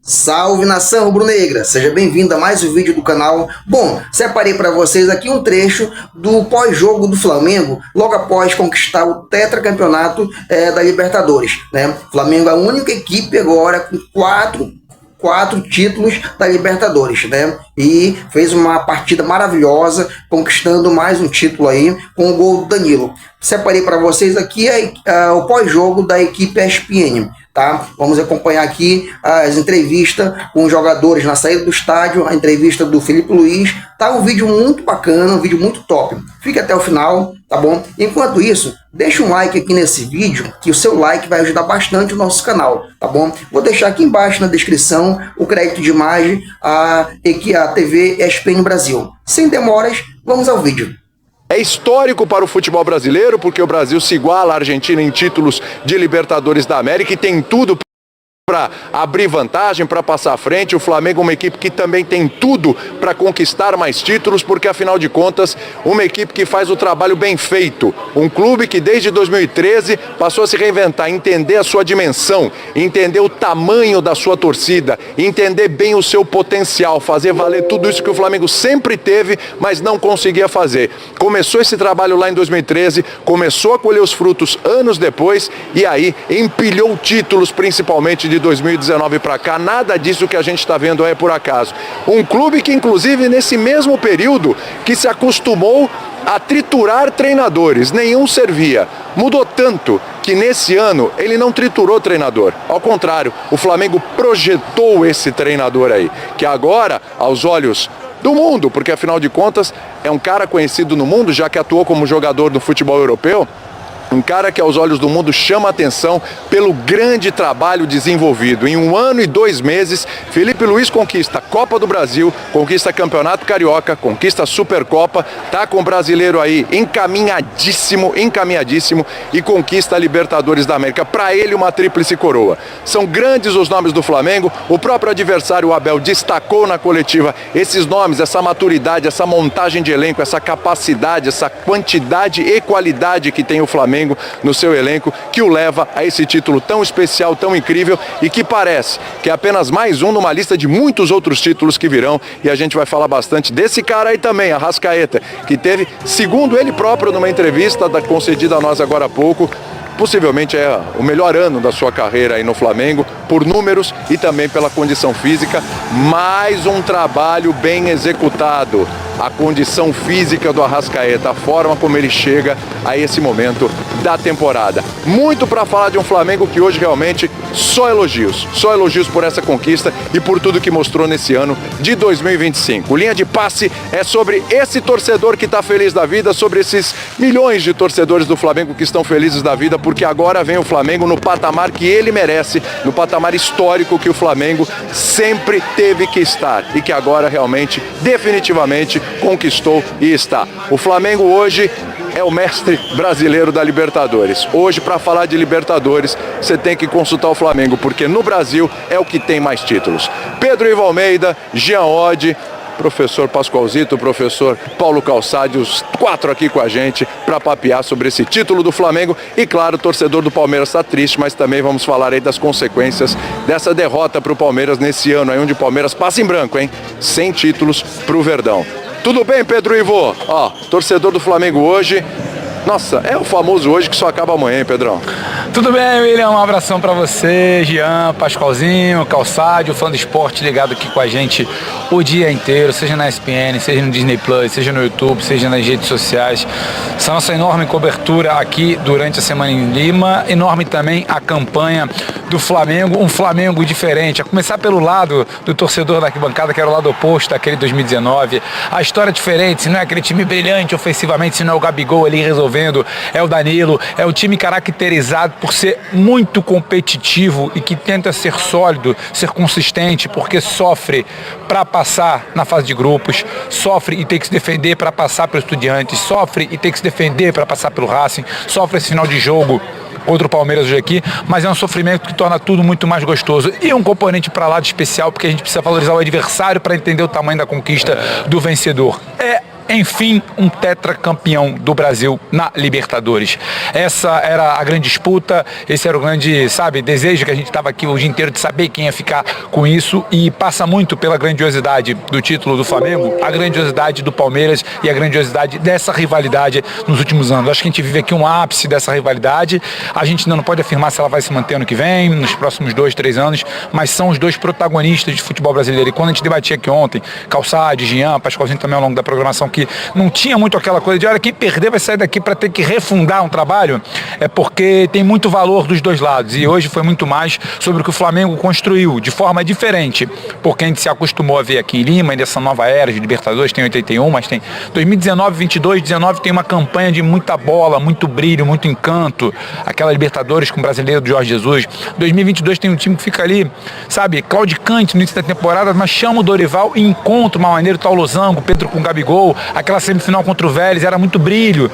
Salve nação rubro-negra, seja bem-vindo a mais um vídeo do canal. Bom, separei para vocês aqui um trecho do pós-jogo do Flamengo, logo após conquistar o tetracampeonato da Libertadores, né? Flamengo é a única equipe agora com quatro títulos da Libertadores, né? E fez uma partida maravilhosa, conquistando mais um título aí com o gol do Danilo. Separei para vocês aqui o pós-jogo da equipe ESPN. Tá? Vamos acompanhar aqui as entrevistas com os jogadores na saída do estádio, a entrevista do Felipe Luiz. Tá um vídeo muito bacana, um vídeo muito top. Fique até o final, tá bom? Enquanto isso, deixa um like aqui nesse vídeo, que o seu like vai ajudar bastante o nosso canal, tá bom? Vou deixar aqui embaixo na descrição o crédito de imagem a TV ESPN Brasil. Sem demoras, vamos ao vídeo. É histórico para o futebol brasileiro, porque o Brasil se iguala à Argentina em títulos de Libertadores da América e tem tudo para abrir vantagem, para passar à frente. O Flamengo é uma equipe que também tem tudo para conquistar mais títulos, porque afinal de contas, uma equipe que faz o trabalho bem feito. Um clube que desde 2013 passou a se reinventar, entender a sua dimensão, entender o tamanho da sua torcida, entender bem o seu potencial, fazer valer tudo isso que o Flamengo sempre teve, mas não conseguia fazer. Começou esse trabalho lá em 2013, começou a colher os frutos anos depois e aí empilhou títulos, principalmente de 2019 para cá. Nada disso que a gente está vendo é por acaso. Um clube que, inclusive, nesse mesmo período, que se acostumou a triturar treinadores, nenhum servia. Mudou tanto que nesse ano ele não triturou treinador. Ao contrário, o Flamengo projetou esse treinador aí, que agora, aos olhos do mundo, porque afinal de contas é um cara conhecido no mundo, já que atuou como jogador do futebol europeu, um cara que aos olhos do mundo chama a atenção pelo grande trabalho desenvolvido. Em 1 ano e 2 meses, Felipe Luiz conquista a Copa do Brasil, conquista Campeonato Carioca, conquista a Supercopa, tá com o brasileiro aí encaminhadíssimo e conquista a Libertadores da América. Para ele, uma tríplice coroa. São grandes os nomes do Flamengo, o próprio adversário, o Abel, destacou na coletiva esses nomes, essa maturidade, essa montagem de elenco, essa capacidade, essa quantidade e qualidade que tem o Flamengo no seu elenco, que o leva a esse título tão especial, tão incrível e que parece que é apenas mais um numa lista de muitos outros títulos que virão, e a gente vai falar bastante desse cara aí também, Arrascaeta, que teve, segundo ele próprio numa entrevista concedida a nós agora há pouco, possivelmente é o melhor ano da sua carreira aí no Flamengo, por números e também pela condição física. Mais um trabalho bem executado. A condição física do Arrascaeta, a forma como ele chega a esse momento da temporada. Muito para falar de um Flamengo que hoje realmente só elogios por essa conquista e por tudo que mostrou nesse ano de 2025. Linha de passe é sobre esse torcedor que está feliz da vida, sobre esses milhões de torcedores do Flamengo que estão felizes da vida, porque agora vem o Flamengo no patamar que ele merece, no patamar histórico que o Flamengo sempre teve que estar e que agora realmente, definitivamente, conquistou e está. O Flamengo hoje é o mestre brasileiro da Libertadores. Hoje, para falar de Libertadores, você tem que consultar o Flamengo, porque no Brasil é o que tem mais títulos. Pedro Ivo Almeida, Jean Oddi, professor Pascoalzito, professor Paulo Calçade, os 4 aqui com a gente para papear sobre esse título do Flamengo. E claro, o torcedor do Palmeiras está triste, mas também vamos falar aí das consequências dessa derrota para o Palmeiras nesse ano aí, onde o Palmeiras passa em branco, hein? Sem títulos para o Verdão. Tudo bem, Pedro Ivo? Ó, torcedor do Flamengo hoje. Nossa, é o famoso hoje que só acaba amanhã, hein, Pedrão? Tudo bem, William? Um abração pra você, Jean, Pascoalzinho, Calçade, o fã do esporte ligado aqui com a gente o dia inteiro, seja na ESPN, seja no Disney Plus, seja no YouTube, seja nas redes sociais. Essa nossa enorme cobertura aqui durante a semana em Lima, enorme também a campanha do Flamengo, um Flamengo diferente, a começar pelo lado do torcedor da arquibancada, que era o lado oposto daquele 2019. A história é diferente, se não é aquele time brilhante ofensivamente, se não é o Gabigol ali resolvendo, é o Danilo, é o time caracterizado por ser muito competitivo e que tenta ser sólido, ser consistente, porque sofre para passar na fase de grupos, sofre e tem que se defender para passar pelo Estudiantes, sofre e tem que se defender para passar pelo Racing, sofre esse final de jogo contra o Palmeiras hoje aqui, mas é um sofrimento que torna tudo muito mais gostoso. E um componente para lá de especial, porque a gente precisa valorizar o adversário para entender o tamanho da conquista do vencedor. É enfim, um tetracampeão do Brasil na Libertadores. Essa era a grande disputa, esse era o grande, desejo que a gente estava aqui o dia inteiro de saber quem ia ficar com isso, e passa muito pela grandiosidade do título do Flamengo, a grandiosidade do Palmeiras e a grandiosidade dessa rivalidade nos últimos anos. Acho que a gente vive aqui um ápice dessa rivalidade. A gente ainda não pode afirmar se ela vai se manter ano que vem, nos próximos 2, 3 anos, mas são os dois protagonistas de futebol brasileiro. E quando a gente debatia aqui ontem, Calçade, Jean, Pascoalzinho também ao longo da programação, que não tinha muito aquela coisa de, olha, quem perder vai sair daqui para ter que refundar um trabalho, é porque tem muito valor dos dois lados. E hoje foi muito mais sobre o que o Flamengo construiu de forma diferente, porque a gente se acostumou a ver aqui em Lima, nessa nova era de Libertadores, tem 81, mas tem 2019, 22, 19 tem uma campanha de muita bola, muito brilho, muito encanto, aquela Libertadores com o brasileiro do Jorge Jesus. 2022 tem um time que fica ali, claudicante no início da temporada, mas chama o Dorival e encontra uma maneira, tal Losango, Pedro com Gabigol, aquela semifinal contra o Vélez, era muito brilho,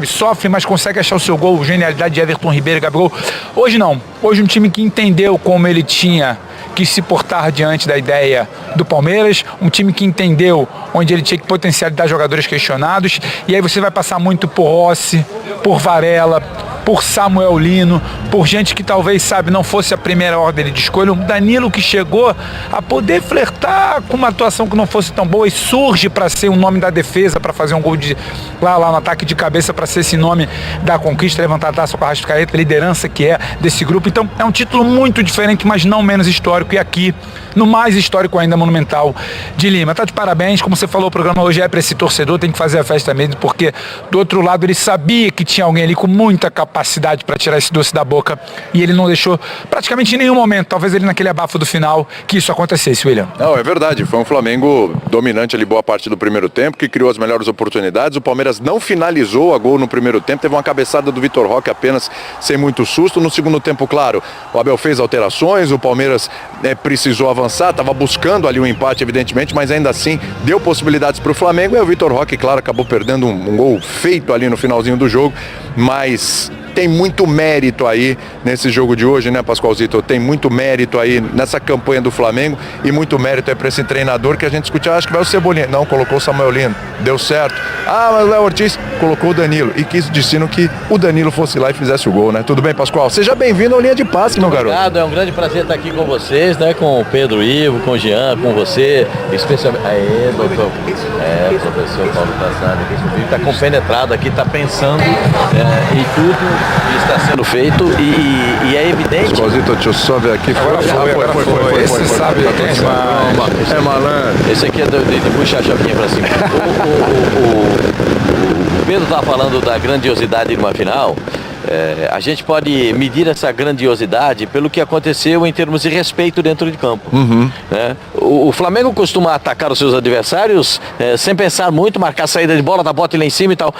sofre, mas consegue achar o seu gol, genialidade de Everton Ribeiro e Gabigol. Hoje não, hoje um time que entendeu como ele tinha que se portar diante da ideia do Palmeiras, um time que entendeu onde ele tinha que potencializar jogadores questionados, e aí você vai passar muito por Rossi, por Varela, por Samuel Lino, por gente que talvez, não fosse a primeira ordem de escolha, um Danilo que chegou a poder flertar com uma atuação que não fosse tão boa e surge para ser o nome da defesa, para fazer um gol lá no ataque de cabeça, para ser esse nome da conquista, levantar a taça com a Arrascaeta, liderança que é desse grupo. Então é um título muito diferente, mas não menos histórico, e aqui no mais histórico ainda, Monumental de Lima. Tá de parabéns, como você falou, o programa hoje é para esse torcedor, tem que fazer a festa mesmo, porque do outro lado ele sabia que tinha alguém ali com muita capacidade para tirar esse doce da boca, e ele não deixou praticamente em nenhum momento, talvez ele naquele abafo do final, que isso acontecesse, William. Não, é verdade, foi um Flamengo dominante ali boa parte do primeiro tempo, que criou as melhores oportunidades. O Palmeiras não finalizou a gol no primeiro tempo, teve uma cabeçada do Vitor Roque apenas, sem muito susto. No segundo tempo, claro, o Abel fez alterações, o Palmeiras precisou avançar, estava buscando ali um empate, evidentemente, mas ainda assim deu possibilidades para o Flamengo, e o Vitor Roque, claro, acabou perdendo um gol feito ali no finalzinho do jogo, mas tem muito mérito aí nesse jogo de hoje, né, Pascoalzito? Tem muito mérito aí nessa campanha do Flamengo, e muito mérito aí para esse treinador que a gente discutiu, acho que vai o Cebolinha. Não, colocou o Samuel Lino, deu certo. Mas o Léo Ortiz colocou o Danilo, e quis destino que o Danilo fosse lá e fizesse o gol, né? Tudo bem, Pascoal? Seja bem-vindo ao Linha de Passe, meu garoto. Obrigado, é um grande prazer estar aqui com vocês, né? Com o Pedro Ivo, com o Jean, com você, especialmente... Aê, doutor. Professor Paulo Tassani, que está compenetrado aqui, está pensando em tudo que está sendo feito, e é evidente... Pascoalzito, deixa eu só ver aqui. Foi. Esse sabe, é malandro. Esse aqui é de puxar a chavinha para cima. O Pedro estava falando da grandiosidade de uma final. A gente pode medir essa grandiosidade pelo que aconteceu em termos de respeito dentro de campo. Né? O Flamengo costuma atacar os seus adversários sem pensar muito, marcar saída de bola, dar bote lá em cima e tal.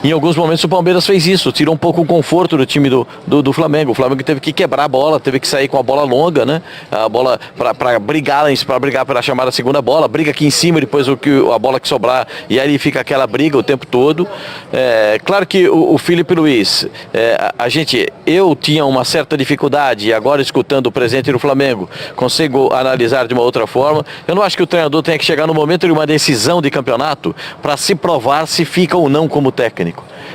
Em alguns momentos o Palmeiras fez isso, tirou um pouco o conforto do time do Flamengo. O Flamengo teve que quebrar a bola, teve que sair com a bola longa, né? A bola para brigar pela chamada segunda bola, briga aqui em cima, depois a bola que sobrar, e aí fica aquela briga o tempo todo. Claro que o Felipe Luiz, eu tinha uma certa dificuldade, e agora escutando o presidente do Flamengo, consigo analisar de uma outra forma. Eu não acho que o treinador tenha que chegar no momento de uma decisão de campeonato para se provar se fica ou não como técnico.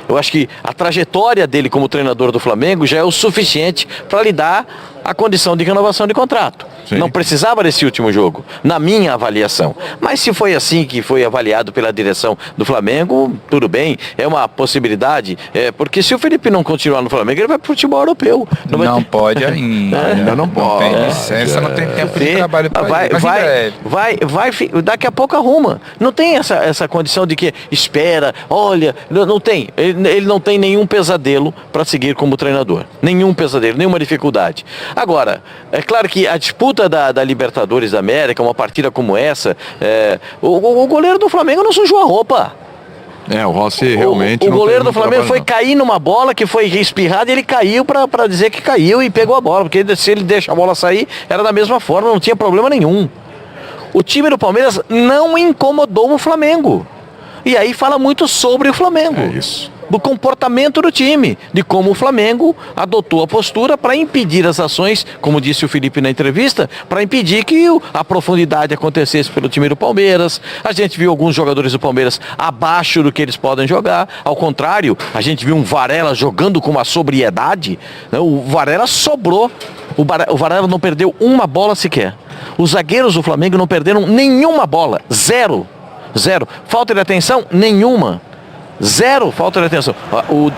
Eu acho que a trajetória dele como treinador do Flamengo já é o suficiente para lhe dar a condição de renovação de contrato. Sim. Não precisava desse último jogo, na minha avaliação. Mas se foi assim que foi avaliado pela direção do Flamengo, tudo bem, é uma possibilidade. Porque se o Felipe não continuar no Flamengo, ele vai para o futebol europeu. Não pode ainda. Ainda não pode. Não tem licença, não tem tempo de trabalho para ele. Daqui a pouco arruma. Não tem essa condição de que espera, olha, não tem. Ele não tem nenhum pesadelo para seguir como treinador. Nenhum pesadelo, nenhuma dificuldade. Agora, é claro que a disputa da Libertadores da América, uma partida como essa, o goleiro do Flamengo não sujou a roupa. O Rossi realmente... O goleiro do Flamengo foi cair numa bola que foi espirrada, e ele caiu para dizer que caiu e pegou a bola, porque se ele deixa a bola sair, era da mesma forma, não tinha problema nenhum. O time do Palmeiras não incomodou o Flamengo. E aí fala muito sobre o Flamengo. É isso. do comportamento do time, de como o Flamengo adotou a postura para impedir as ações, como disse o Felipe na entrevista, para impedir que a profundidade acontecesse pelo time do Palmeiras. A gente viu alguns jogadores do Palmeiras abaixo do que eles podem jogar. Ao contrário, a gente viu um Varela jogando com uma sobriedade. O Varela sobrou. O Varela não perdeu uma bola sequer. Os zagueiros do Flamengo não perderam nenhuma bola. Zero. Falta de atenção? Nenhuma. Zero falta de atenção.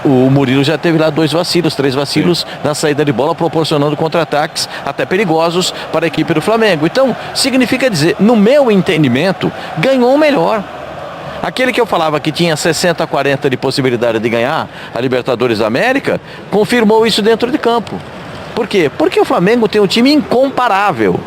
O Murilo já teve lá 2 vacilos, 3 vacilos na saída de bola, proporcionando contra-ataques até perigosos para a equipe do Flamengo. Então, significa dizer, no meu entendimento, ganhou o melhor. Aquele que eu falava que tinha 60-40 de possibilidade de ganhar a Libertadores da América, confirmou isso dentro de campo. Por quê? Porque o Flamengo tem um time incomparável.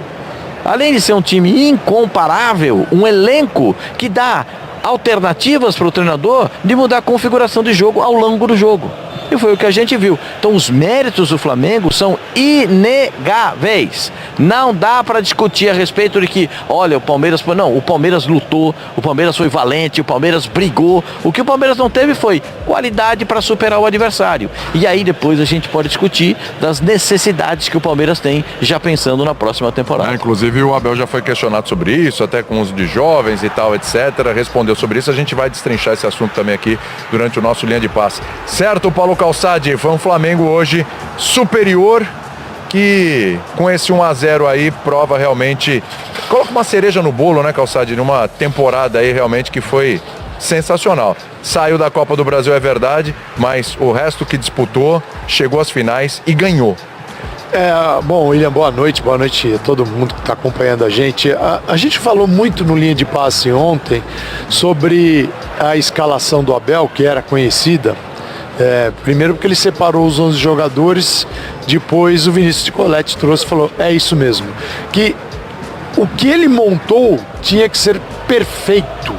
Além de ser um time incomparável, um elenco que dá alternativas para o treinador de mudar a configuração de jogo ao longo do jogo. E foi o que a gente viu. Então os méritos do Flamengo são inegáveis. Não dá para discutir a respeito de que, olha, o Palmeiras... Não, o Palmeiras lutou, o Palmeiras foi valente, o Palmeiras brigou. O que o Palmeiras não teve foi qualidade para superar o adversário. E aí depois a gente pode discutir das necessidades que o Palmeiras tem, já pensando na próxima temporada. Inclusive o Abel já foi questionado sobre isso, até com os de jovens e tal, etc. Respondeu sobre isso. A gente vai destrinchar esse assunto também aqui durante o nosso Linha de Passe. Certo, Paulo Calçade, foi um Flamengo hoje superior, que com esse 1-0 aí prova realmente, coloca uma cereja no bolo, né, Calçade, numa temporada aí realmente que foi sensacional. Saiu da Copa do Brasil, é verdade, mas o resto que disputou, chegou às finais e ganhou. Bom, William, boa noite a todo mundo que está acompanhando a gente. A gente falou muito no Linha de Passe ontem sobre a escalação do Abel, que era conhecida. Primeiro porque ele separou os 11 jogadores, depois o Vinícius de Colete trouxe e falou, é isso mesmo, que o que ele montou tinha que ser perfeito.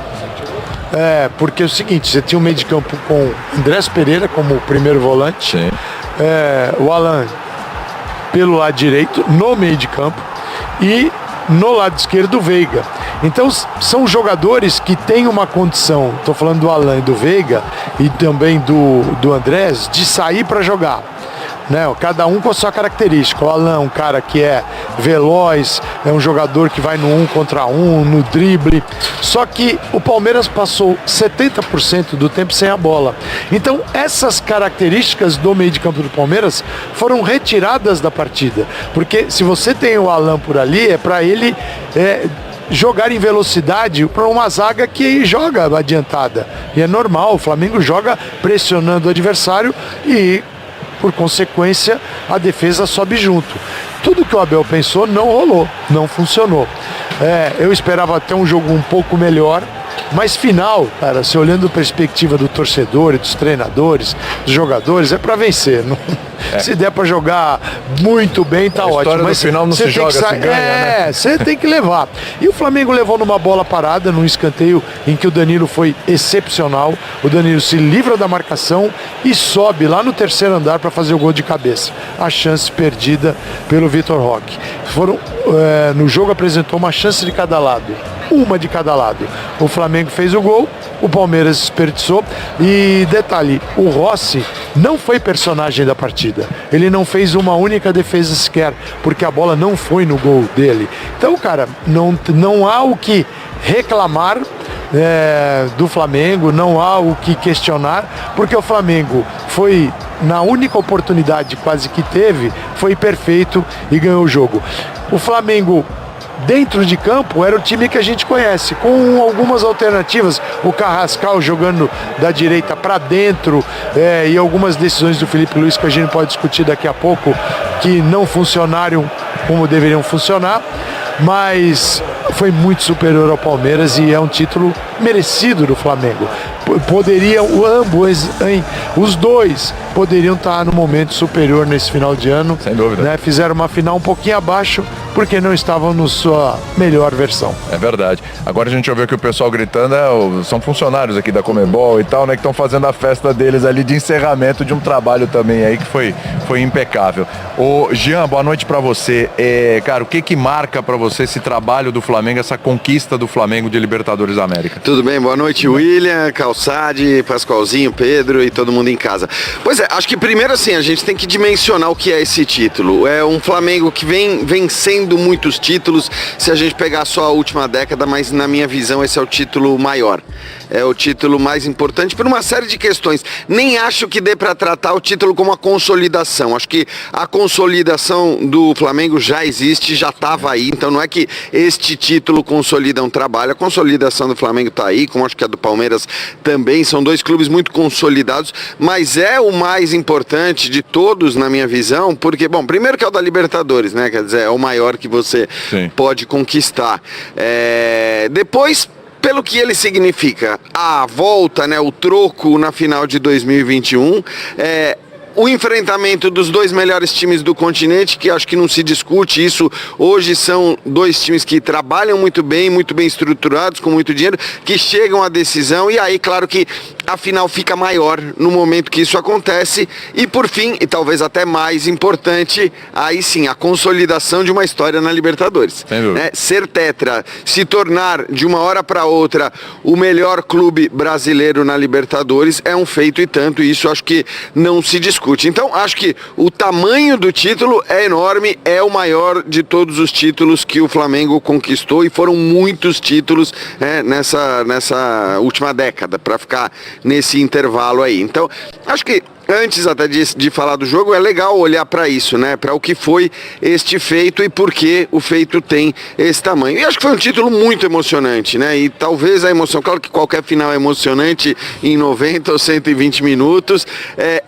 Porque é o seguinte, você tinha um meio de campo com Andrés Pereira como primeiro volante, o Alan pelo lado direito, no meio de campo, e no lado esquerdo o Veiga. Então são jogadores que têm uma condição, estou falando do Alan e do Veiga e também do Andrés, de sair para jogar, né? Cada um com a sua característica. O Alan é um cara que é veloz, é um jogador que vai no 1 contra 1, no drible. Só que o Palmeiras passou 70% do tempo sem a bola. Então essas características do meio de campo do Palmeiras foram retiradas da partida. Porque se você tem o Alan por ali, é para ele jogar em velocidade para uma zaga que joga adiantada. E é normal, o Flamengo joga pressionando o adversário e, por consequência, a defesa sobe junto. Tudo que o Abel pensou não rolou, não funcionou. Eu esperava ter um jogo um pouco melhor, mas final, cara, se olhando a perspectiva do torcedor e dos treinadores, dos jogadores, é para vencer. Não, se der para jogar muito bem, tá ótimo. Mas no final não se joga, se ganha, né? Você tem que levar. E o Flamengo levou numa bola parada, num escanteio em que o Danilo foi excepcional. O Danilo se livra da marcação e sobe lá no terceiro andar para fazer o gol de cabeça. A chance perdida pelo Vitor Roque. No jogo apresentou uma chance de cada lado. Uma de cada lado. O Flamengo fez o gol, o Palmeiras desperdiçou. E detalhe, o Rossi não foi personagem da partida. Ele não fez uma única defesa sequer, porque a bola não foi no gol dele. Então, cara, não há o que reclamar do Flamengo, não há o que questionar, porque o Flamengo foi, na única oportunidade quase que teve, foi perfeito e ganhou o jogo. O Flamengo, dentro de campo, era o time que a gente conhece, com algumas alternativas, o Carrascal jogando da direita para dentro, e algumas decisões do Felipe Luiz que a gente pode discutir daqui a pouco, que não funcionaram como deveriam funcionar, mas foi muito superior ao Palmeiras e é um título merecido do Flamengo. Poderiam, os dois poderiam estar no momento superior nesse final de ano. Sem dúvida. Né? Fizeram uma final um pouquinho abaixo, porque não estavam na sua melhor versão. É verdade. Agora a gente ouviu que o pessoal gritando, são funcionários aqui da Conmebol e tal, né, que estão fazendo a festa deles ali de encerramento de um trabalho também aí que foi impecável. Ô Jean, boa noite pra você. Cara, o que marca pra você esse trabalho do Flamengo, essa conquista do Flamengo de Libertadores da América? Tudo bem, boa noite, William, Calçade, Pascoalzinho, Pedro e todo mundo em casa. Pois é, acho que primeiro assim, a gente tem que dimensionar o que é esse título. É um Flamengo que vem vencendo muitos títulos, se a gente pegar só a última década, mas na minha visão esse é o título maior. É o título mais importante por uma série de questões. Nem acho que dê para tratar o título como uma consolidação. Acho que a consolidação do Flamengo já existe, já estava aí. Então não é que este título consolida um trabalho. A consolidação do Flamengo está aí, como acho que a do Palmeiras também. São dois clubes muito consolidados, mas é o mais importante de todos, na minha visão, porque, bom, primeiro que é o da Libertadores, né? Quer dizer, é o maior que você pode conquistar. Depois, pelo que ele significa, a volta, né, o troco na final de 2021, o enfrentamento dos dois melhores times do continente, que acho que não se discute isso, hoje são dois times que trabalham muito bem estruturados, com muito dinheiro, que chegam à decisão, e aí claro que a final fica maior no momento que isso acontece, e por fim, e talvez até mais importante, aí sim, a consolidação de uma história na Libertadores. Né? Ser tetra, se tornar de uma hora para outra o melhor clube brasileiro na Libertadores é um feito e tanto, e isso acho que não se discute. Então, acho que o tamanho do título é enorme, é o maior de todos os títulos que o Flamengo conquistou, e foram muitos títulos nessa última década, para ficar nesse intervalo aí. Então, acho que antes até de falar do jogo, é legal olhar para isso, né? Para o que foi este feito e por que o feito tem esse tamanho. E acho que foi um título muito emocionante, né? E talvez a emoção, claro que qualquer final é emocionante em 90 ou 120 minutos.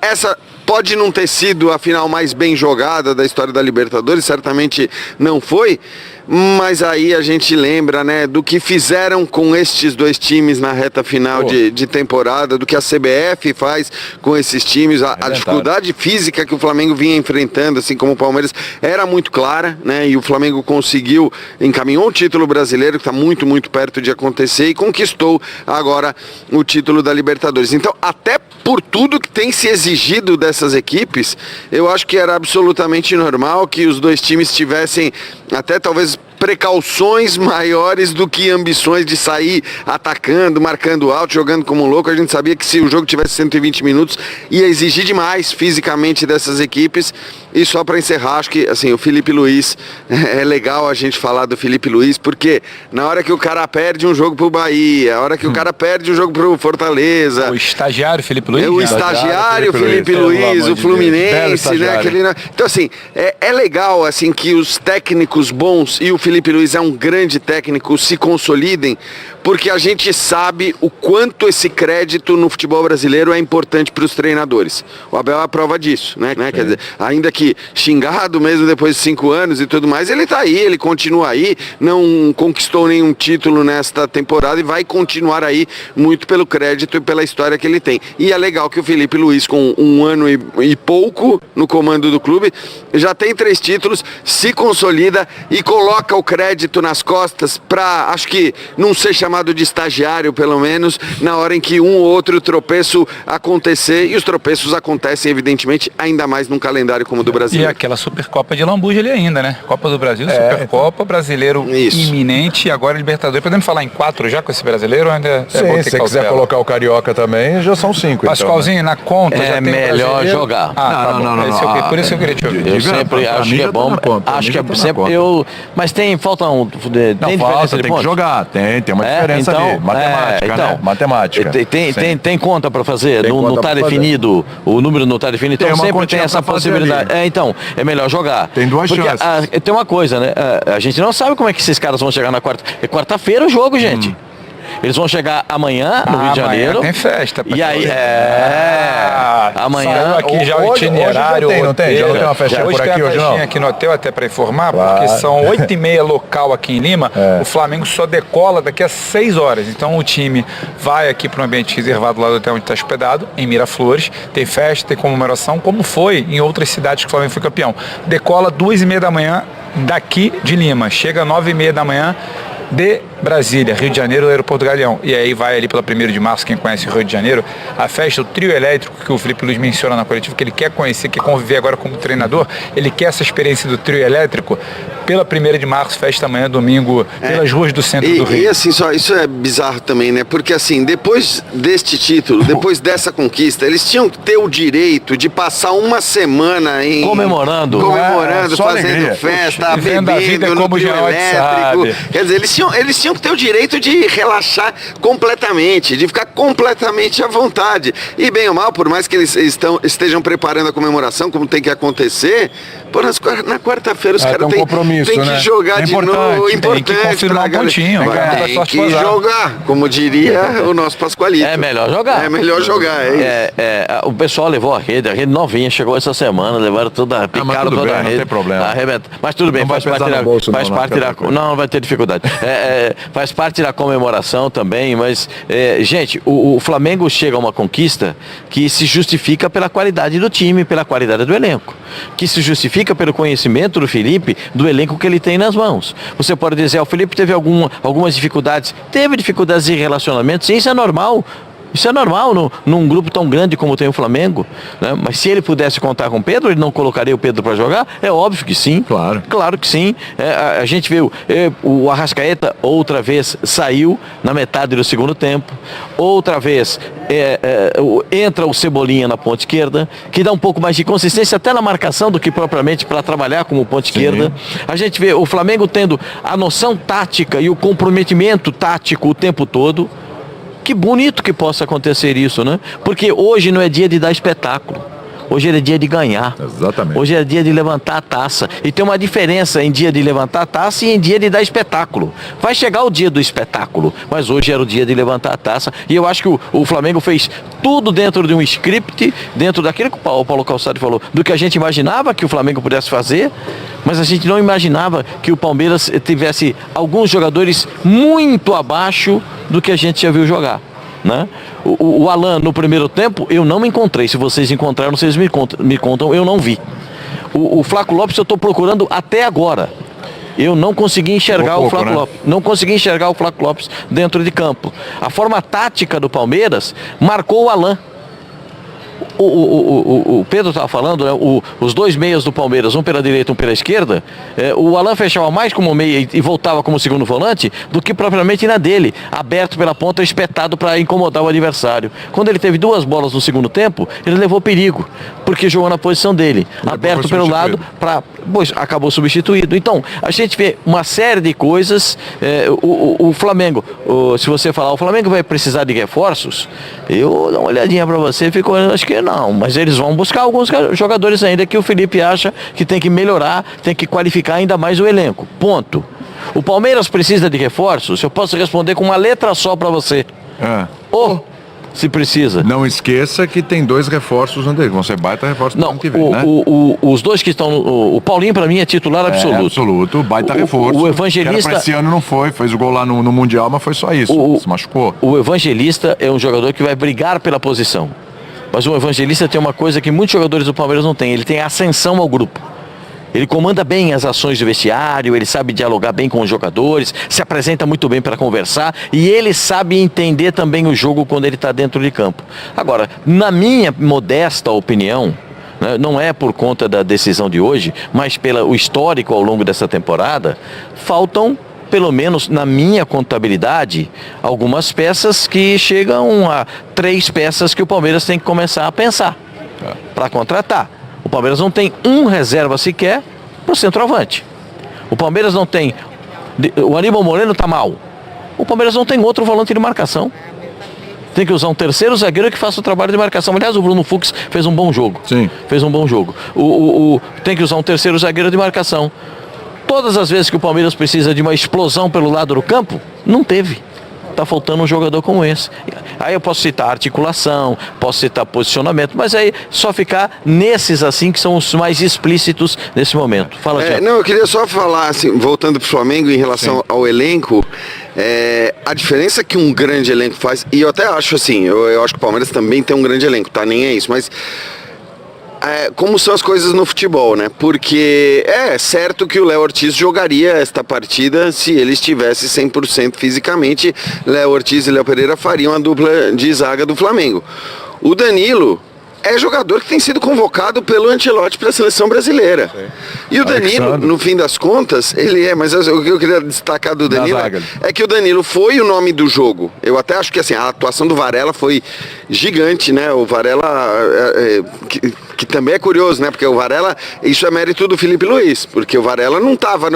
Essa pode não ter sido a final mais bem jogada da história da Libertadores, certamente não foi, mas aí a gente lembra, né, do que fizeram com estes dois times na reta final de temporada, do que a CBF faz com esses times, a dificuldade física que o Flamengo vinha enfrentando, assim como o Palmeiras, era muito clara, né, e o Flamengo encaminhou o título brasileiro, que está muito, muito perto de acontecer, e conquistou agora o título da Libertadores. Então, até por tudo que tem se exigido dessas equipes, eu acho que era absolutamente normal que os dois times tivessem até talvez precauções maiores do que ambições de sair atacando, marcando alto, jogando como um louco. A gente sabia que se o jogo tivesse 120 minutos ia exigir demais fisicamente dessas equipes. E só para encerrar, acho que assim, o Felipe Luiz, é legal a gente falar do Felipe Luiz, porque na hora que o cara perde um jogo pro Bahia, a hora que o cara perde um jogo pro Fortaleza, o estagiário Felipe Luiz, o estagiário Felipe Luiz, o Fluminense, né? Então assim, é legal assim que os técnicos bons, e o Felipe Luiz é um grande técnico, se consolidem, porque a gente sabe o quanto esse crédito no futebol brasileiro é importante para os treinadores. O Abel é a prova disso, né? Quer dizer, ainda que xingado mesmo depois de 5 anos e tudo mais, ele está aí, ele continua aí, não conquistou nenhum título nesta temporada e vai continuar aí muito pelo crédito e pela história que ele tem. E é legal que o Felipe Luiz, com 1 ano e pouco no comando do clube, já tem 3 títulos, se consolida e coloca o crédito nas costas para, acho que, não ser chamado de estagiário, pelo menos, na hora em que um ou outro tropeço acontecer, e os tropeços acontecem, evidentemente, ainda mais num calendário como o do Brasil. E aquela Supercopa de Lambuja ali ainda, né? Copa do Brasil, Supercopa, Brasileiro iminente, e agora Libertadores. Podemos falar em 4 já com esse brasileiro? Ainda sim, se você quiser colocar o Carioca também, já são 5. Pascoalzinho, então, né? Na conta já tem melhor jogar. Não. Por isso eu queria te ouvir. Eu sempre acho que é bom. Acho que é sempre. Mas falta um. Tem diferença de pontos? Tem que jogar, tem uma diferença ali. Matemática, né? Matemática. Tem conta para fazer, não está definido, o número não está definido, então sempre tem essa possibilidade. Então, é melhor jogar. Tem 2 chances. Tem uma coisa, né? A gente não sabe como é que esses caras vão chegar na quarta. É quarta-feira o jogo, gente. Eles vão chegar amanhã no Rio de Janeiro. Tem festa. E aí, amanhã. Aqui já o itinerário. Hoje não tem? Já não tem uma festinha por aqui hoje, não? Aqui no hotel, até para informar, porque são 8h30 local aqui em Lima. O Flamengo só decola daqui a 6 horas. Então o time vai aqui para um ambiente reservado lá do hotel onde está hospedado, em Miraflores. Tem festa, tem comemoração, como foi em outras cidades que o Flamengo foi campeão. Decola 2h30 da manhã. daqui de Lima, chega às 9h30 da manhã de Brasília, Rio de Janeiro, aeroporto Galeão. E aí vai ali pela 1º de março, quem conhece o Rio de Janeiro, a festa, o trio elétrico que o Felipe Luiz menciona na coletiva, que ele quer conhecer, quer conviver agora como treinador, ele quer essa experiência do trio elétrico pela 1º de março, festa amanhã, domingo, pelas ruas do centro do Rio. E assim, só isso é bizarro também, né? Porque assim, depois deste título, depois dessa conquista, eles tinham que ter o direito de passar uma semana em... Comemorando, só fazendo alegria. festa, Vivendo a vida bebendo no como o trio Gerote elétrico. sabe. Quer dizer, eles tinham que ter o direito de relaxar completamente, de ficar completamente à vontade. E bem ou mal, por mais que eles estejam preparando a comemoração, como tem que acontecer, na quarta-feira os caras têm que jogar de novo. Tem que confirmar um pontinho. Tem que jogar, como diria o nosso Pascoalito. É melhor jogar. É melhor jogar, o pessoal levou a rede novinha, chegou essa semana, levaram toda, picaram tudo toda bem, a não rede. tem problema. Mas tudo bem, Não vai faz pesar parte no bolso, faz não, parte da... Não vai ter dificuldade. Faz parte da comemoração também, mas, gente, o Flamengo chega a uma conquista que se justifica pela qualidade do time, pela qualidade do elenco, que se justifica pelo conhecimento do Felipe, do elenco que ele tem nas mãos. Você pode dizer, o Felipe teve algumas dificuldades, teve dificuldades de relacionamento, sim, isso é normal. Isso é normal num grupo tão grande como tem o Flamengo, né? Mas se ele pudesse contar com o Pedro, ele não colocaria o Pedro para jogar? É óbvio que sim. Claro que sim. A gente viu, o Arrascaeta outra vez saiu na metade do segundo tempo. Outra vez entra o Cebolinha na ponta esquerda, que dá um pouco mais de consistência até na marcação do que propriamente para trabalhar como ponta esquerda. A gente vê o Flamengo tendo a noção tática e o comprometimento tático o tempo todo. Que bonito que possa acontecer isso, né? Porque hoje não é dia de dar espetáculo. Hoje é dia de ganhar. Exatamente. Hoje é dia de levantar a taça. E tem uma diferença em dia de levantar a taça e em dia de dar espetáculo. Vai chegar o dia do espetáculo, mas hoje era o dia de levantar a taça. E eu acho que o Flamengo fez tudo dentro de um script, dentro daquilo que o Paulo Calçado falou, do que a gente imaginava que o Flamengo pudesse fazer, mas a gente não imaginava que o Palmeiras tivesse alguns jogadores muito abaixo do que a gente já viu jogar, né? O Alan no primeiro tempo eu não me encontrei. Se vocês encontraram, vocês me contam, eu não vi. O Flaco Lopes eu estou procurando até agora. Eu não consegui enxergar o Flaco Lopes. Não consegui enxergar o Flaco Lopes dentro de campo. A forma tática do Palmeiras marcou o Alan. O Pedro estava falando, né? Os dois meias do Palmeiras, um pela direita e um pela esquerda, o Alan fechava mais como meia e voltava como segundo volante do que propriamente na dele, aberto pela ponta, espetado para incomodar o adversário. Quando ele teve duas bolas no segundo tempo, ele levou perigo, porque jogou na posição dele, aberto pelo lado, pois acabou substituído. Então, a gente vê uma série de coisas. O Flamengo, se você falar, o Flamengo vai precisar de reforços, eu dou uma olhadinha para você e fico olhando, acho que não, mas eles vão buscar alguns jogadores ainda que o Felipe acha que tem que melhorar, tem que qualificar ainda mais o elenco. Ponto. O Palmeiras precisa de reforços? Eu posso responder com uma letra só para você. Se precisa. Não esqueça que tem 2 reforços no dele. Vão ser baita reforços no ano que vem, né? Os dois que estão... O Paulinho, para mim, é titular absoluto. Absoluto, baita reforço. O Evangelista... Esse ano não foi, fez o gol lá no Mundial, mas foi só isso. Se machucou. O Evangelista é um jogador que vai brigar pela posição. Mas o Evangelista tem uma coisa que muitos jogadores do Palmeiras não têm. Ele tem ascensão ao grupo. Ele comanda bem as ações do vestiário, ele sabe dialogar bem com os jogadores, se apresenta muito bem para conversar e ele sabe entender também o jogo quando ele está dentro de campo. Agora, na minha modesta opinião, né, não é por conta da decisão de hoje, mas pelo histórico ao longo dessa temporada, faltam, pelo menos na minha contabilidade, algumas peças que chegam a 3 peças que o Palmeiras tem que começar a pensar para contratar. O Palmeiras não tem um reserva sequer para o centroavante. O Palmeiras não tem... O Aníbal Moreno está mal. O Palmeiras não tem outro volante de marcação. Tem que usar um terceiro zagueiro que faça o trabalho de marcação. Aliás, o Bruno Fux fez um bom jogo. Sim. Fez um bom jogo. Tem que usar um terceiro zagueiro de marcação. Todas as vezes que o Palmeiras precisa de uma explosão pelo lado do campo, não teve. Está faltando um jogador como esse. Aí eu posso citar articulação, posso citar posicionamento, mas aí só ficar nesses assim que são os mais explícitos nesse momento. Fala, Thiago. Não, eu queria só falar, assim, voltando para o Flamengo em relação ao elenco, a diferença que um grande elenco faz, e eu até acho assim, eu acho que o Palmeiras também tem um grande elenco, tá? Nem é isso, mas como são as coisas no futebol, né? Porque é certo que o Léo Ortiz jogaria esta partida se ele estivesse 100% fisicamente. Léo Ortiz e Léo Pereira fariam a dupla de zaga do Flamengo. O Danilo é jogador que tem sido convocado pelo Ancelotti para a seleção brasileira. Sim. E o Danilo, Alexandre, no fim das contas, ele mas o que eu queria destacar do Danilo é que o Danilo foi o nome do jogo. Eu até acho que assim, a atuação do Varela foi gigante, né? O Varela, que também é curioso, né? Porque o Varela, isso é mérito do Felipe Luiz, porque o Varela não estava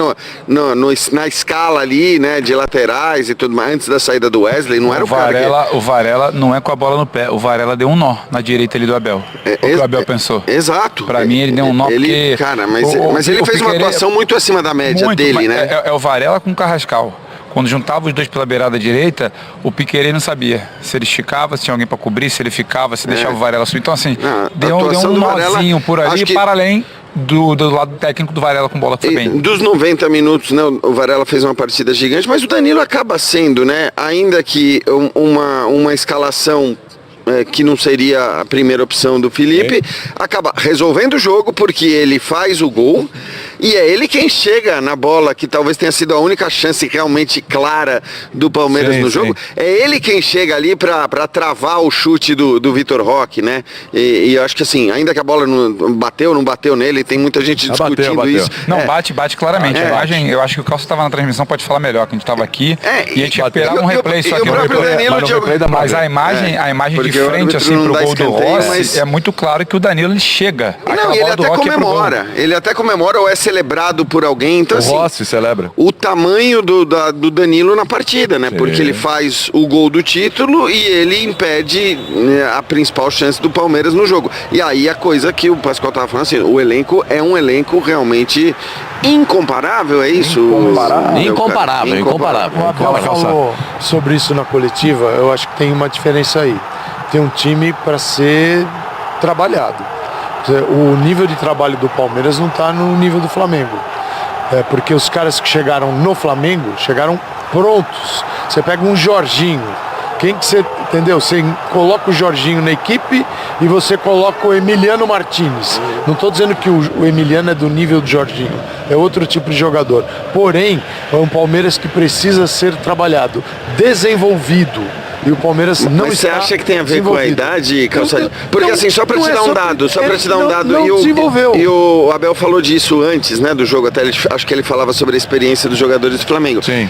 na escala ali, né? De laterais e tudo mais, antes da saída do Wesley, não era o cara que... O Varela não é com a bola no pé, o Varela deu um nó na direita ali do Abel. O que o Abel pensou. Exato. Pra mim ele deu um nó porque... Cara, mas ele fez uma atuação muito acima da média dele, né? É o Varela com o Carrascal. Quando juntava os dois pela beirada direita, o Piquerez não sabia se ele esticava, se tinha alguém para cobrir, se ele ficava, se deixava o Varela subir. Então assim, deu um nozinho por ali, para além do lado técnico do Varela com bola também. Dos 90 minutos, né, o Varela fez uma partida gigante, mas o Danilo acaba sendo, né, ainda que uma escalação que não seria a primeira opção do Felipe, acaba resolvendo o jogo porque ele faz o gol e é ele quem chega na bola, que talvez tenha sido a única chance realmente clara do Palmeiras no jogo. É ele quem chega ali para travar o chute do Vitor Roque, né? E eu acho que assim, ainda que a bola não bateu nele, tem muita gente discutindo isso. Não, bate claramente. A imagem, eu acho que o Calço estava na transmissão, pode falar melhor, que a gente estava aqui e a gente esperava um replay só que mas a imagem de frente assim pro gol do Rossi, é muito claro que o Danilo ele chega. Não, e ele até comemora ou é celebrado por alguém. Então, o Rossi celebra. O tamanho do Danilo na partida, né? Sim. Porque ele faz o gol do título e ele impede, né, a principal chance do Palmeiras no jogo. E aí a coisa que o Pascoal estava falando assim, o elenco é um elenco realmente incomparável, é isso? Incomparável. O Abel falou sobre isso na coletiva, eu acho que tem uma diferença aí. Tem um time para ser trabalhado. O nível de trabalho do Palmeiras não está no nível do Flamengo. Porque os caras que chegaram no Flamengo chegaram prontos. Você pega um Jorginho. Quem que você, entendeu? Você coloca o Jorginho na equipe e você coloca o Emiliano Martinez. Não estou dizendo que o Emiliano é do nível do Jorginho. É outro tipo de jogador. Porém, é um Palmeiras que precisa ser trabalhado, desenvolvido. E o Palmeiras não está. Você acha que tem a ver com a idade, Calçado? Porque assim, só para te dar um dado, e o Abel falou disso antes, né, do jogo, até acho que ele falava sobre a experiência dos jogadores do Flamengo. Sim.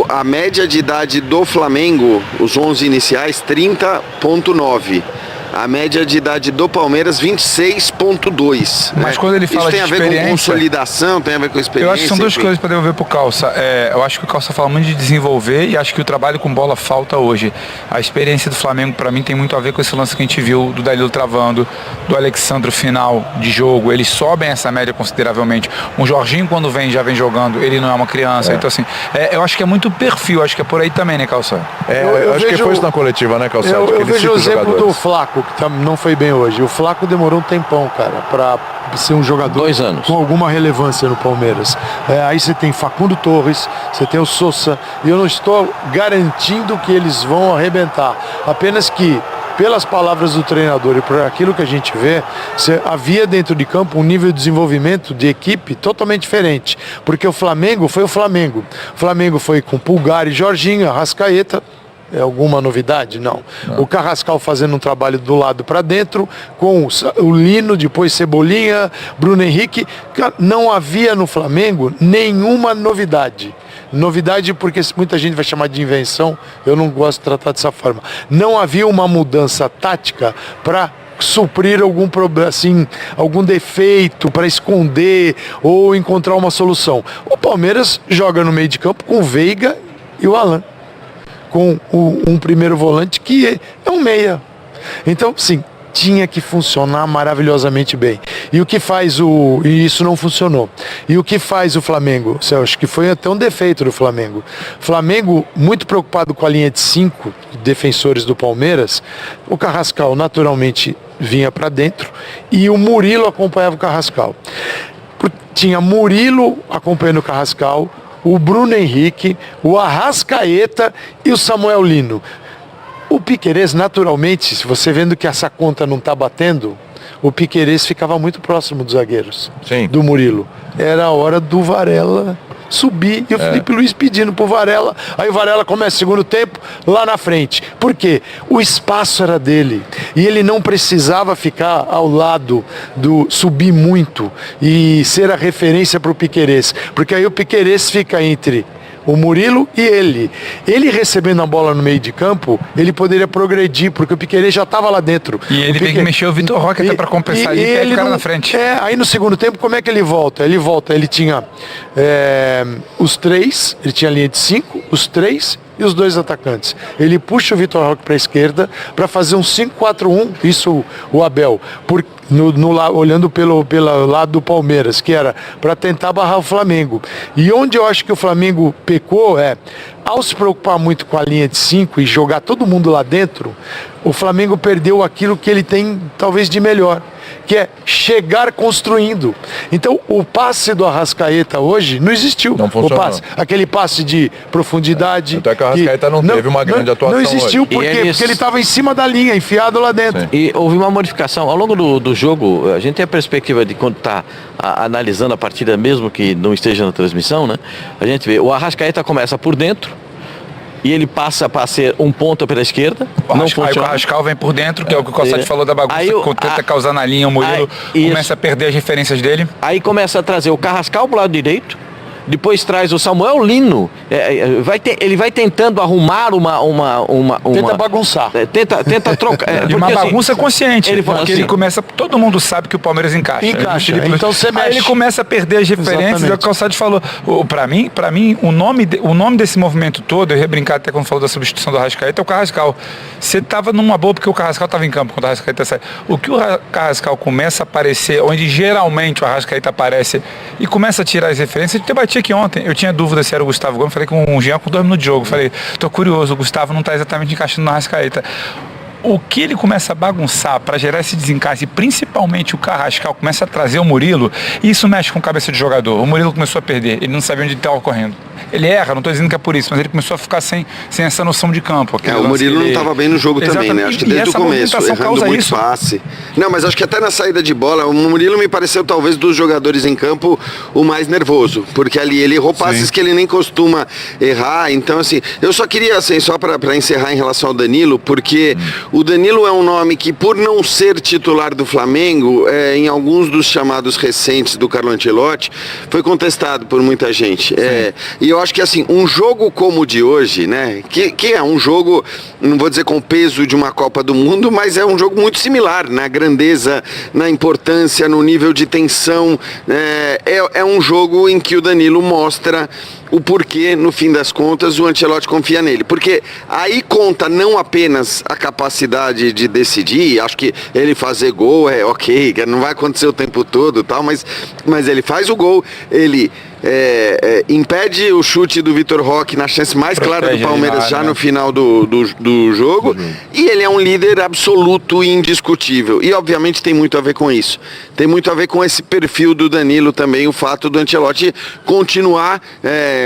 A média de idade do Flamengo, os 11 iniciais, 30,9. A média de idade do Palmeiras, 26,2. Mas quando ele fala isso tem a ver com consolidação, tem a ver com experiência? Eu acho que são duas coisas para devolver pro Calça. Eu acho que o Calça fala muito de desenvolver e acho que o trabalho com bola falta hoje. A experiência do Flamengo, para mim, tem muito a ver com esse lance que a gente viu do Danilo travando, do Alexandre final de jogo. Eles sobem essa média consideravelmente. Um Jorginho, quando já vem jogando, ele não é uma criança. Então, assim, eu acho que é muito perfil. Acho que é por aí também, né, Calça? Eu acho que foi isso na coletiva, né, Calça? Eu vejo o exemplo do Flaco, que não foi bem hoje. O Flaco demorou um tempão, cara, para ser um jogador 2 anos com alguma relevância no Palmeiras. Aí você tem Facundo Torres, você tem o Sousa, e eu não estou garantindo que eles vão arrebentar. Apenas que, pelas palavras do treinador e por aquilo que a gente vê, havia dentro de campo um nível de desenvolvimento de equipe totalmente diferente. Porque o Flamengo foi o Flamengo. O Flamengo foi com Pulgar e Jorginho, Arrascaeta. É alguma novidade? Não. O Carrascal fazendo um trabalho do lado para dentro, com o Lino, depois Cebolinha, Bruno Henrique. Não havia no Flamengo nenhuma novidade. Novidade porque muita gente vai chamar de invenção, eu não gosto de tratar dessa forma. Não havia uma mudança tática para suprir algum problema, assim, algum defeito, para esconder ou encontrar uma solução. O Palmeiras joga no meio de campo com o Veiga e o Alan, com um primeiro volante que é um meia. Então, sim, tinha que funcionar maravilhosamente bem. E o que faz e isso não funcionou. E o que faz o Flamengo? Eu acho que foi até um defeito do Flamengo. Flamengo, muito preocupado com a linha de 5 defensores do Palmeiras, o Carrascal naturalmente vinha para dentro e o Murilo acompanhava o Carrascal. Tinha Murilo acompanhando o Carrascal, o Bruno Henrique, o Arrascaeta e o Samuel Lino. O Piquerez, naturalmente, se você vendo que essa conta não está batendo, o Piquerez ficava muito próximo dos zagueiros, Sim. do Murilo. Era a hora do Varela subir e o Felipe Luiz pedindo pro Varela. Aí o Varela começa o segundo tempo lá na frente. Por quê? O espaço era dele e ele não precisava ficar ao lado do subir muito e ser a referência pro Piquerez, porque aí o Piquerez fica entre o Murilo e ele. Ele recebendo a bola no meio de campo, ele poderia progredir, porque o Piquerez já estava lá dentro. E ele tem que mexer o Vitor Roque até para compensar ali e pega o cara na frente. Aí no segundo tempo, como é que ele volta? Ele tinha os três, ele tinha a linha de 5, os 3 e os 2 atacantes. Ele puxa o Vitor Roque para a esquerda para fazer um 5-4-1, isso o Abel, olhando pelo lado do Palmeiras, que era para tentar barrar o Flamengo. E onde eu acho que o Flamengo pecou ao se preocupar muito com a linha de 5 e jogar todo mundo lá dentro, o Flamengo perdeu aquilo que ele tem talvez de melhor, que é chegar construindo. Então o passe do Arrascaeta hoje não existiu. Não funcionou. Aquele passe de profundidade. Até que o Arrascaeta não teve uma grande atuação. Não existiu, hoje. por quê? Porque ele estava em cima da linha, enfiado lá dentro. Sim. E houve uma modificação. Ao longo do jogo, a gente tem a perspectiva de quando está analisando a partida, mesmo que não esteja na transmissão, né? A gente vê, o Arrascaeta começa por dentro e ele passa para ser um ponta pela esquerda. Não funciona. Aí o Carrascal vem por dentro, que é o que o Cossati falou da bagunça, que tenta causar na linha, o Murilo começa a perder as referências dele. Aí começa a trazer o Carrascal pro lado direito, depois traz o Samuel Lino, ele vai tentando arrumar uma Tenta bagunçar. Tenta trocar. De uma bagunça consciente, ele fala porque assim, ele começa, todo mundo sabe que o Palmeiras encaixa. Então você mexe. Aí ele começa a perder as referências. Exatamente. O Calçade falou, para mim o nome desse movimento todo, eu ia brincar até quando falou da substituição do Arrascaeta, é o Carrascal. Você tava numa boa porque o Carrascal tava em campo quando o Arrascaeta sai. O que o Carrascal começa a aparecer, onde geralmente o Arrascaeta aparece e começa a tirar as referências, eu debati aqui ontem, eu tinha dúvida se era o Gustavo Gomes, falei com o Jean com 2 minutos de jogo, falei, tô curioso, o Gustavo não tá exatamente encaixando no Arrascaeta. O que ele começa a bagunçar para gerar esse desencaixe, principalmente o Carrascal começa a trazer o Murilo, e isso mexe com a cabeça de jogador. O Murilo começou a perder, ele não sabia onde ele estava correndo. Ele erra, não estou dizendo que é por isso, mas ele começou a ficar sem essa noção de campo. O Murilo não estava bem no jogo também, né? Acho que desde o começo, errando muito passe. Não, mas acho que até na saída de bola, o Murilo me pareceu talvez dos jogadores em campo o mais nervoso, porque ali ele errou passes que ele nem costuma errar. Então, assim, eu só queria, assim, só para encerrar em relação ao Danilo, porque o Danilo é um nome que, por não ser titular do Flamengo, em alguns dos chamados recentes do Carlo Ancelotti, foi contestado por muita gente. E eu acho que, assim, um jogo como o de hoje, né, que é um jogo, não vou dizer com o peso de uma Copa do Mundo, mas é um jogo muito similar na grandeza, na importância, no nível de tensão. É um jogo em que o Danilo mostra o porquê, no fim das contas, o Ancelotti confia nele. Porque aí conta não apenas a capacidade de decidir, acho que ele fazer gol é ok, não vai acontecer o tempo todo, tal, mas ele faz o gol, ele impede o chute do Vitor Roque na chance mais clara do Palmeiras já no final do jogo, e ele é um líder absoluto e indiscutível. E obviamente tem muito a ver com isso. Tem muito a ver com esse perfil do Danilo também, o fato do Ancelotti continuar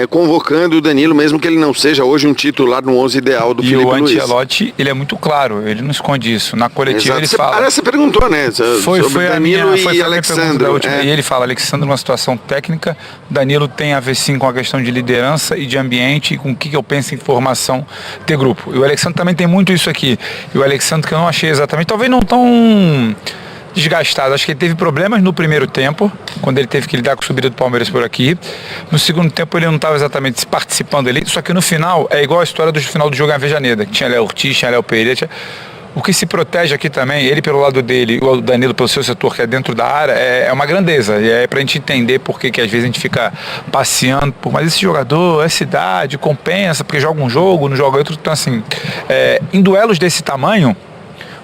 convocando o Danilo, mesmo que ele não seja hoje um titular no 11 ideal do Felipe Luiz. E o Ancelotti, ele é muito claro, ele não esconde isso. Na coletiva ele fala... Você perguntou, né? Sobre Danilo e Alexandre. E ele fala, Alexandre numa situação técnica, Danilo tem a ver sim com a questão de liderança e de ambiente e com o que eu penso em formação de grupo. E o Alexandre também tem muito isso aqui. E o Alexandre, que eu não achei exatamente, talvez não tão desgastado, acho que ele teve problemas no primeiro tempo, quando ele teve que lidar com a subida do Palmeiras por aqui. No segundo tempo ele não estava exatamente participando ali, só que no final é igual a história do final do jogo em Avejaneda, que tinha Léo Ortiz, tinha Léo Pereira. O que se protege aqui também, ele pelo lado dele e o Danilo pelo seu setor, que é dentro da área, é uma grandeza. E é pra gente entender por que às vezes a gente fica passeando, mas esse jogador, essa idade, compensa, porque joga um jogo, não joga outro. Então assim, em duelos desse tamanho,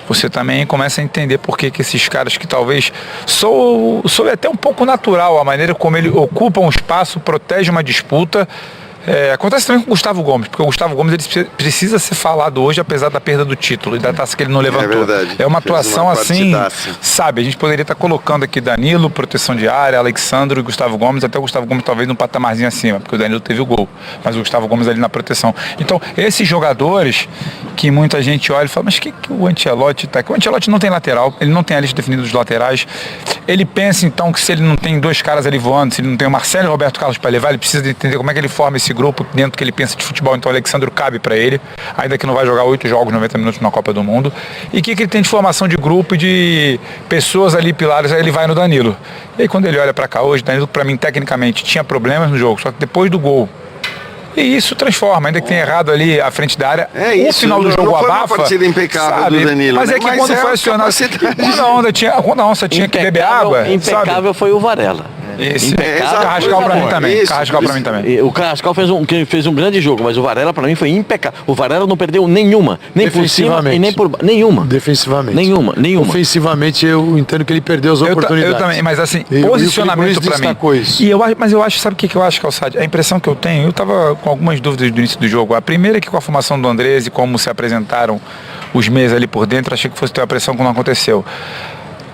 você também começa a entender por que esses caras que talvez soe até um pouco natural a maneira como ele ocupa um espaço, protege uma disputa, Acontece também com o Gustavo Gomes, porque o Gustavo Gomes ele precisa ser falado hoje, apesar da perda do título e da taça que ele não levantou. É verdade. É uma atuação assim, sabe, a gente poderia estar colocando aqui Danilo, proteção de área, Alexandro e Gustavo Gomes, até o Gustavo Gomes talvez num patamarzinho acima, porque o Danilo teve o gol, mas o Gustavo Gomes ali na proteção. Então, esses jogadores que muita gente olha e fala, mas que o Ancelotti tá aqui? O Ancelotti não tem lateral, ele não tem a lista definida dos laterais, ele pensa então que se ele não tem dois caras ali voando, se ele não tem o Marcelo e o Roberto Carlos para levar, ele precisa entender como é que ele forma esse grupo dentro do que ele pensa de futebol. Então o Alexandre cabe para ele, ainda que não vai jogar 8 jogos, 90 minutos na Copa do Mundo. E o que ele tem de formação de grupo e de pessoas ali, pilares, aí ele vai no Danilo. E aí quando ele olha para cá hoje, Danilo para mim tecnicamente tinha problemas no jogo, só que depois do gol, e isso transforma, ainda que tenha errado ali à frente da área. O final do jogo não foi abafa. Uma partida impecável, sabe, do Danilo. Mas é que quando foi acionado, quando a onça tinha que beber água. Impecável foi o Varela. Carrascal pra mim também. Carrascal pra mim também. O Carrascal fez um grande jogo, mas o Varela pra mim foi impecável. O Varela não perdeu nenhuma, nem por cima e nem por nenhuma. Defensivamente. Nenhuma. Ofensivamente eu entendo que ele perdeu as oportunidades. Eu também, mas assim, posicionamento pra mim. Mas eu acho, sabe o que eu acho, Calçade? A impressão que eu tenho, eu tava com algumas dúvidas do início do jogo. A primeira é que com a formação do Andrés e como se apresentaram os meios ali por dentro, achei que fosse ter uma pressão que não aconteceu.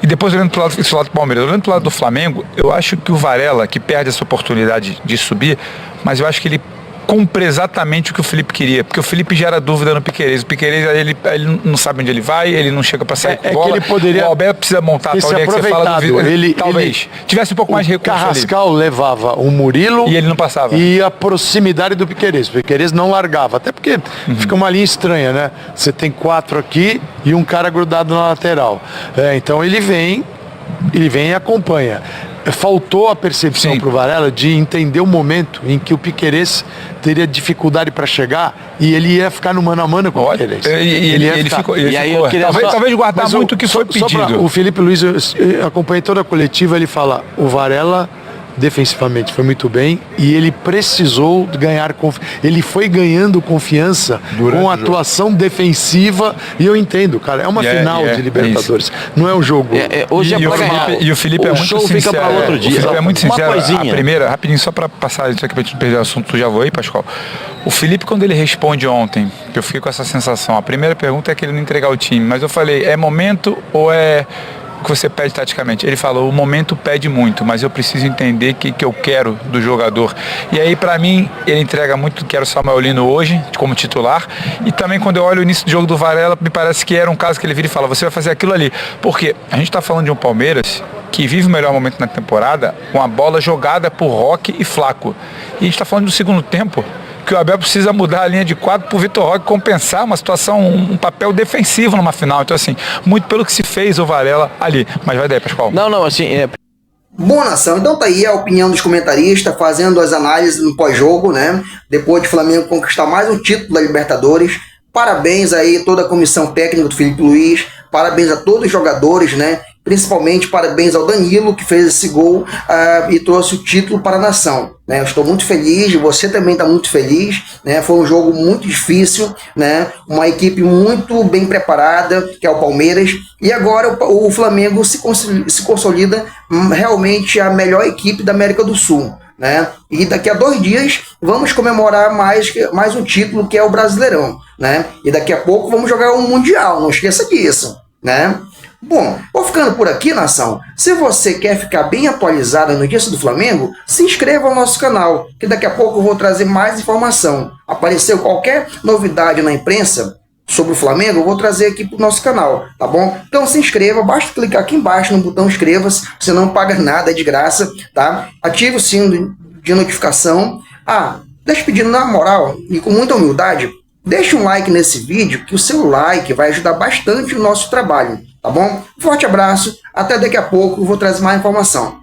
E depois olhando para o lado do Palmeiras, olhando para o lado do Flamengo, eu acho que o Varela, que perde essa oportunidade de subir, mas eu acho que ele cumpre exatamente o que o Felipe queria, porque o Felipe gera dúvida no Piquerez. O Piquerez, ele não sabe onde ele vai, ele não chega para sair com bola. Que ele poderia o Alberto precisa montar a tal que você fala do talvez tivesse um pouco mais de recurso. Carrascal ali levava o Murilo e ele não passava. E a proximidade do Piquerez. O Piquerez não largava, até porque fica uma linha estranha, né? Você tem 4 aqui e um cara grudado na lateral. Então ele vem e acompanha. Faltou a percepção para o Varela de entender o momento em que o Piquerez teria dificuldade para chegar e ele ia ficar no mano a mano com o Piquerez. Ele ficou. Talvez guardar muito o que foi pedido. O Felipe Luiz, eu acompanhei toda a coletiva, ele fala, o Varela defensivamente foi muito bem e ele precisou ganhar confiança. Ele foi ganhando confiança com a atuação defensiva e eu entendo, cara, é uma final de Libertadores, não é um jogo. Hoje o Felipe é muito sincero. Fica para outro dia. O Felipe é muito sincero. A primeira, rapidinho, só para passar isso aqui para a gente perder o assunto, tu já vou aí, Pascoal. O Felipe, quando ele responde ontem, que eu fiquei com essa sensação, a primeira pergunta é que ele não entregar o time, mas eu falei, é momento ou é que você pede taticamente? Ele falou, o momento pede muito, mas eu preciso entender o que eu quero do jogador. E aí, para mim, ele entrega muito, quero o Samuel Lino hoje, como titular, e também quando eu olho o início do jogo do Varela, me parece que era um caso que ele vira e fala, você vai fazer aquilo ali. Porque a gente está falando de um Palmeiras que vive o melhor momento na temporada com a bola jogada por Roque e Flaco. E a gente está falando do segundo tempo, que o Abel precisa mudar a linha de 4 para o Vitor Roque compensar uma situação, um papel defensivo numa final. Então, assim, muito pelo que se fez o Varela ali. Mas vai daí, Pascoal. Não, assim... Bom, nação, então tá aí a opinião dos comentaristas, fazendo as análises no pós-jogo, né? Depois de Flamengo conquistar mais um título da Libertadores. Parabéns aí toda a comissão técnica do Felipe Luiz, parabéns a todos os jogadores, né? Principalmente parabéns ao Danilo, que fez esse gol e trouxe o título para a nação. Né? Eu estou muito feliz, você também está muito feliz. Né? Foi um jogo muito difícil, né? Uma equipe muito bem preparada, que é o Palmeiras. E agora o Flamengo se consolida realmente a melhor equipe da América do Sul. Né? E daqui a 2 dias vamos comemorar mais um título, que é o Brasileirão. Né? E daqui a pouco vamos jogar um Mundial, não esqueça disso. Né? Bom, vou ficando por aqui, nação. Se você quer ficar bem atualizado no notícia do Flamengo, se inscreva no nosso canal, que daqui a pouco eu vou trazer mais informação. Apareceu qualquer novidade na imprensa sobre o Flamengo, eu vou trazer aqui para o nosso canal, tá bom? Então se inscreva, basta clicar aqui embaixo no botão inscreva-se, você não paga nada, é de graça, tá? Ative o sino de notificação. Deixa pedindo na moral e com muita humildade, deixe um like nesse vídeo, que o seu like vai ajudar bastante o nosso trabalho. Tá bom? Forte abraço, até daqui a pouco eu vou trazer mais informação.